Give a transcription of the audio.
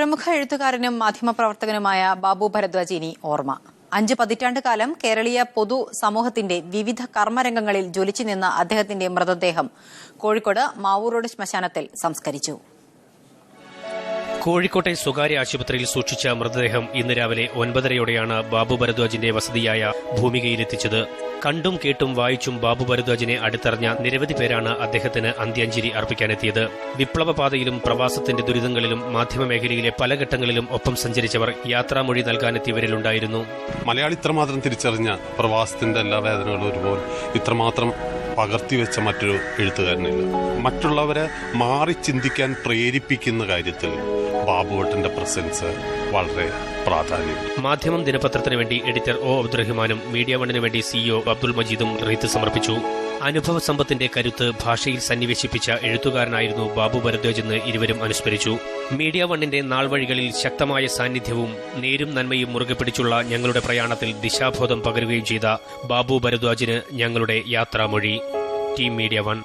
പ്രമുഖ എഴുത്തുകാരനും മാധ്യമപ്രവർത്തകനുമായ ബാബു ഭരദ്വാജ് ഇനി ഓർമ്മ. 5 പതിറ്റാണ്ടുകാലം കേരളീയ പൊതു സമൂഹത്തിന്റെ വിവിധ കർമ്മരംഗങ്ങളിൽ ജ്വലിച്ചു നിന്ന അദ്ദേഹത്തിന്റെ മൃതദേഹം കോഴിക്കോട് മാവൂർ റോഡ് ശ്മശാനത്തിൽ സംസ്കരിച്ചു. കോഴിക്കോട്ടെ സ്വകാര്യ ആശുപത്രിയിൽ സൂക്ഷിച്ച മൃതദേഹം ഇന്ന് രാവിലെ 9:30യോടെയാണ് ബാബു ഭരദ്വാജിന്റെ വസതിയായ ഭൂമികയിലെത്തിച്ചത്. കണ്ടും കേട്ടും വായിച്ചും ബാബു ഭരദ്വാജിനെ അടുത്തറിഞ്ഞ നിരവധി പേരാണ് അദ്ദേഹത്തിന് അന്ത്യാഞ്ജലി അർപ്പിക്കാനെത്തിയത്. വിപ്ലവപാതയിലും പ്രവാസത്തിന്റെ ദുരിതങ്ങളിലും മാധ്യമമേഖലയിലെ പല ഘട്ടങ്ങളിലും ഒപ്പം സഞ്ചരിച്ചവർ യാത്രാമൊഴി നൽകാനെത്തിയവരിലുണ്ടായിരുന്നു. മലയാളി ഇത്രമാത്രം തിരിച്ചറിഞ്ഞ പ്രവാസത്തിന്റെ എല്ലാ വേദനകളും ഒരുപോലെ ഇത്രമാത്രം പകർത്തിവെച്ച മറ്റൊരു എഴുത്തുകാരനില്ല. മറ്റുള്ളവരെ മാറി ചിന്തിക്കാൻ പ്രേരിപ്പിക്കുന്ന കാര്യത്തിൽ ബാബുവേട്ടന്റെ പ്രസൻസ് വളരെ പ്രാധാന്യം. മാധ്യമം ദിനപത്രത്തിന് വേണ്ടി എഡിറ്റർ ഒ അബ്ദുറഹ്മാനും മീഡിയ വണ്ണിന് വേണ്ടി സിഇഒ അബ്ദുൾ മജീദും റീത്ത് സമർപ്പിച്ചു. അനുഭവ സമ്പത്തിന്റെ കരുത്ത് ഭാഷയിൽ സന്നിവേശിപ്പിച്ച എഴുത്തുകാരനായിരുന്നു ബാബു ഭരദ്വാജ് എന്ന് ഇരുവരും അനുസ്മരിച്ചു. മീഡിയ വണ്ണിന്റെ നാൾവഴികളിൽ ശക്തമായ സാന്നിധ്യവും നേരും നന്മയും മുറുകെ പിടിച്ചുള്ള ഞങ്ങളുടെ പ്രയാണത്തിൽ ദിശാബോധം പകരുകയും ചെയ്ത ബാബു ഭരദ്വാജിന് ഞങ്ങളുടെ യാത്രാമൊഴി. Team media one.